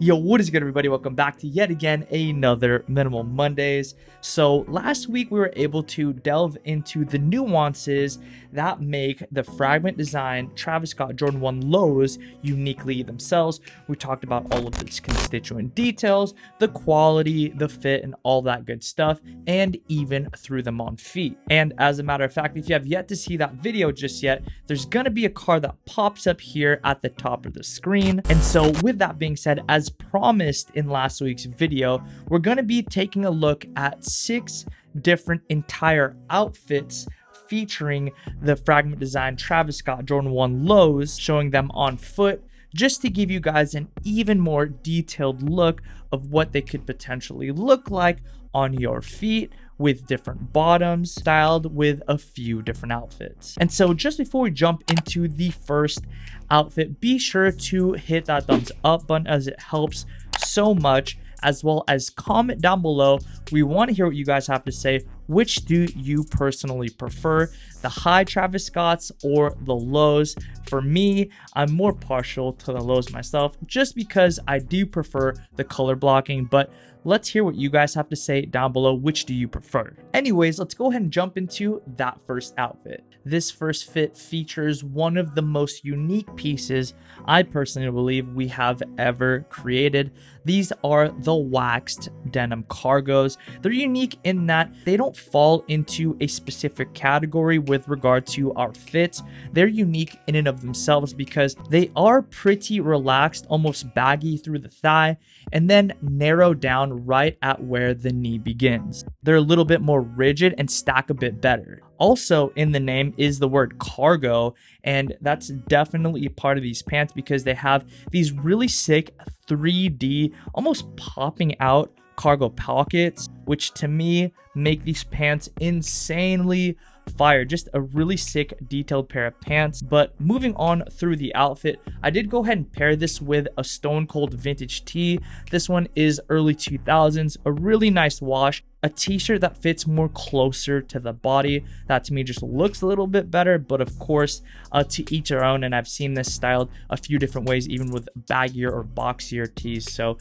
Yo, what is good, everybody? Welcome back to yet again another Minimal Mondays. So last week we were able to delve into the nuances that make the Fragment design Travis Scott Jordan 1 lows uniquely themselves. We talked about all of its constituent details, the quality, the fit, and all that good stuff, and even threw them on feet. And as a matter of fact, if you have yet to see that video just yet, there's gonna be a card that pops up here at the top of the screen. And so with that being said, as promised in last week's video, we're going to be taking a look at 6 different entire outfits featuring the Fragment design Travis Scott Jordan 1 lows, showing them on foot, just to give you guys an even more detailed look of what they could potentially look like on your feet, with different bottoms styled with a few different outfits. And so just before we jump into the first outfit, be sure to hit that thumbs up button as it helps so much, as well as comment down below. We want to hear what you guys have to say. Which do you personally prefer, the high Travis Scotts or the lows? For me, I'm more partial to the lows myself, just because I do prefer the color blocking, but let's hear what you guys have to say down below. Which do you prefer? Anyways, let's go ahead and jump into that first outfit. This first fit features one of the most unique pieces I personally believe we have ever created. These are the waxed denim cargos. They're unique in that they don't fall into a specific category with regard to our fits. They're unique in and of themselves because they are pretty relaxed, almost baggy through the thigh, and then narrow down right at where the knee begins. They're a little bit more rigid and stack a bit better. Also in the name is the word cargo, and that's definitely a part of these pants because they have these really sick 3D, almost popping out cargo pockets, which to me make these pants insanely fire. Just a really sick detailed pair of pants. But moving on through the outfit, I did go ahead and pair this with a stone cold vintage tee. This one is early 2000s, a really nice wash, a t-shirt that fits more closer to the body. That to me just looks a little bit better, but of course to each their own, and I've seen this styled a few different ways, even with baggier or boxier tees. So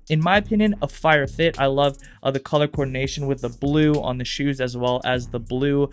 in my opinion, a fire fit. I love the color coordination with the blue on the shoes as well as the blue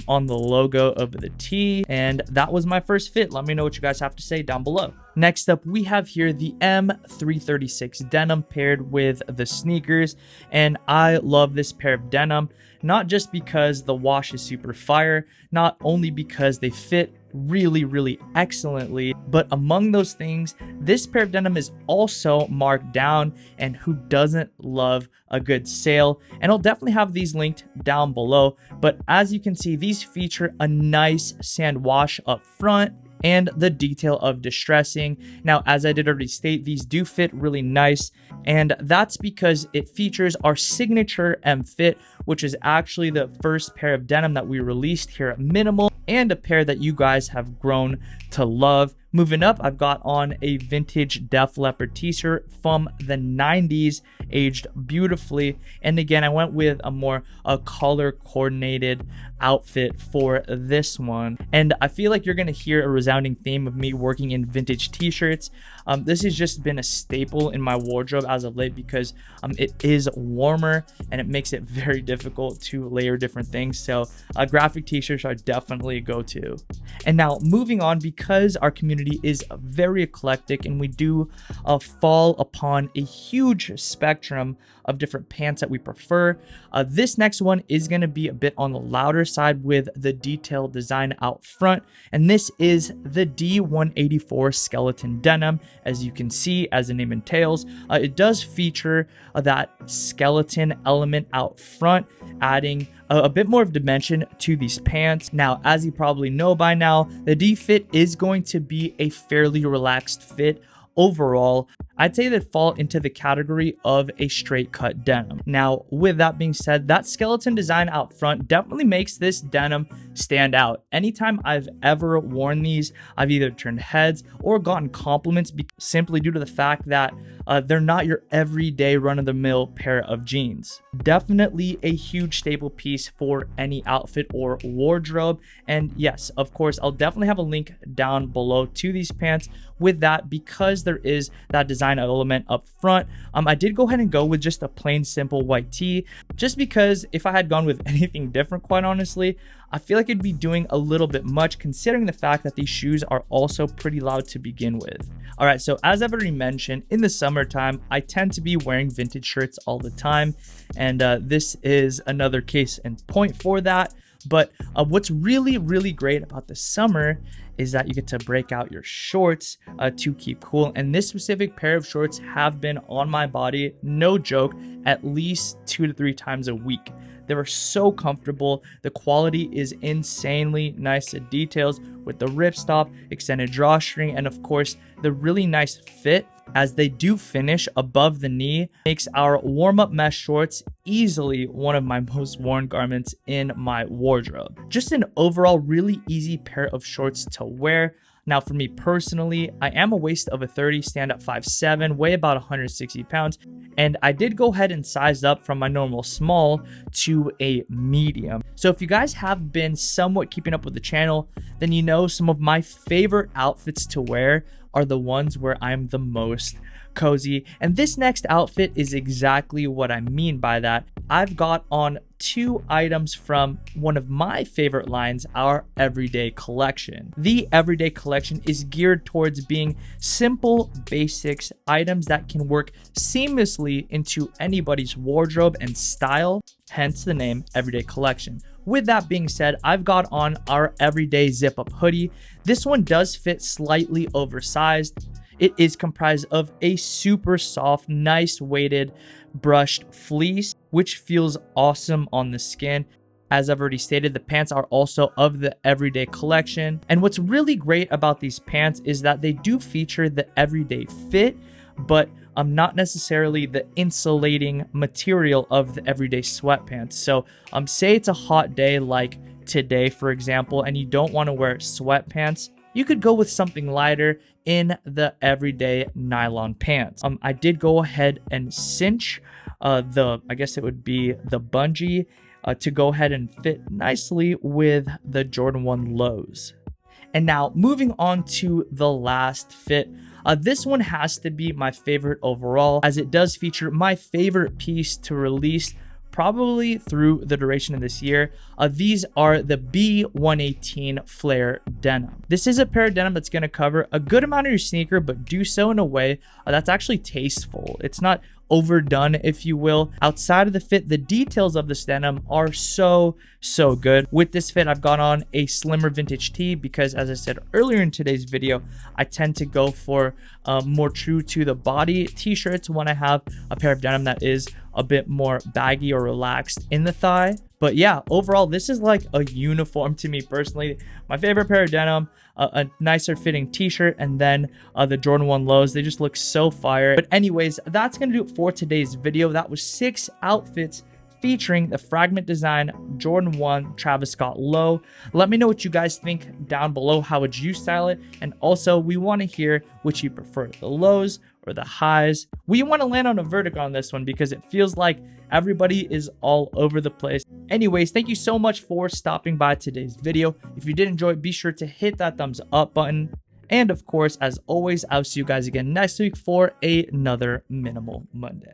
on the logo of the tee. And that was my first fit. Let me know what you guys have to say down below. Next up, we have here the M336 denim paired with the sneakers, and I love this pair of denim, not just because the wash is super fire, not only because they fit really excellently, but among those things, this pair of denim is also marked down, and who doesn't love a good sale? And I'll definitely have these linked down below, but as you can see, these feature a nice sand wash up front and the detail of distressing. Now, as I did already state, these do fit really nice, and that's because it features our signature M fit, which is actually the first pair of denim that we released here at Minimal, and a pair that you guys have grown to love. Moving up, I've got on a vintage Def Leppard t-shirt from the 90s, aged beautifully. And again, I went with a more color coordinated outfit for this one. And I feel like you're gonna hear a resounding theme of me working in vintage t-shirts. This has just been a staple in my wardrobe as of late because it is warmer and it makes it very difficult to layer different things. So graphic t-shirts are definitely a go-to. And now moving on, because our community is very eclectic and we do fall upon a huge spectrum of different pants that we prefer, this next one is going to be a bit on the louder side with the detailed design out front, and this is the D184 skeleton denim. As you can see, as the name entails, it does feature that skeleton element out front, adding a bit more of dimension to these pants. Now, as you probably know by now, the D fit is going to be a fairly relaxed fit overall. I'd say they fall into the category of a straight cut denim. Now, with that being said, that skeleton design out front definitely makes this denim stand out. Anytime I've ever worn these, I've either turned heads or gotten compliments simply due to the fact that they're not your everyday run-of-the-mill pair of jeans. Definitely a huge staple piece for any outfit or wardrobe. And yes, of course, I'll definitely have a link down below to these pants with that, because there is that design design element up front. I did go ahead and go with just a plain simple white tee, just because if I had gone with anything different, quite honestly, I feel like it'd be doing a little bit much considering the fact that these shoes are also pretty loud to begin with. All right, so as I've already mentioned, in the summertime, I tend to be wearing vintage shirts all the time. And this is another case in point for that. But what's really great about the summer is that you get to break out your shorts to keep cool. And this specific pair of shorts have been on my body, no joke, at least 2 to 3 times a week. They were so comfortable. The quality is insanely nice to details with the ripstop, extended drawstring, and of course, the really nice fit as they do finish above the knee makes our warm-up mesh shorts easily one of my most worn garments in my wardrobe. Just an overall really easy pair of shorts to wear. Now for me personally, I am a waist of a 30, stand at 5'7", weigh about 160 pounds, and I did go ahead and size up from my normal small to a medium. So if you guys have been somewhat keeping up with the channel, then you know some of my favorite outfits to wear are the ones where I'm the most cozy. And this next outfit is exactly what I mean by that. I've got on 2 items from one of my favorite lines, our Everyday Collection. The Everyday Collection is geared towards being simple basics, items that can work seamlessly into anybody's wardrobe and style, hence the name Everyday Collection. With that being said, I've got on our Everyday Zip Up hoodie. This one does fit slightly oversized. It is comprised of a super soft, nice weighted brushed fleece, which feels awesome on the skin. As I've already stated, the pants are also of the Everyday Collection. And what's really great about these pants is that they do feature the everyday fit, but not necessarily the insulating material of the everyday sweatpants. So say it's a hot day like today, for example, and you don't want to wear sweatpants, you could go with something lighter in the everyday nylon pants. I did go ahead and cinch I guess it would be the bungee to go ahead and fit nicely with the Jordan 1 lows. And now moving on to the last fit. This one has to be my favorite overall, as it does feature my favorite piece to release probably through the duration of this year. These are the B118 Flare denim. This is a pair of denim that's going to cover a good amount of your sneaker, but do so in a way that's actually tasteful. It's not overdone, if you will. Outside of the fit, the details of this denim are so good. With this fit, I've got on a slimmer vintage tee because, as I said earlier in today's video, I tend to go for more true to the body t-shirts when I have a pair of denim that is a bit more baggy or relaxed in the thigh. But yeah, overall, this is like a uniform to me personally. My favorite pair of denim, a nicer fitting t-shirt, and then the Jordan 1 lows. They just look so fire. But anyways, that's going to do it for today's video. That was 6 outfits featuring the Fragment design Jordan 1 Travis Scott low. Let me know what you guys think down below. How would you style it? And also, we want to hear which you prefer, the lows or the highs. We want to land on a verdict on this one because it feels like everybody is all over the place. Anyways, thank you so much for stopping by today's video. If you did enjoy it, be sure to hit that thumbs up button. And of course, as always, I'll see you guys again next week for another Minimal Monday.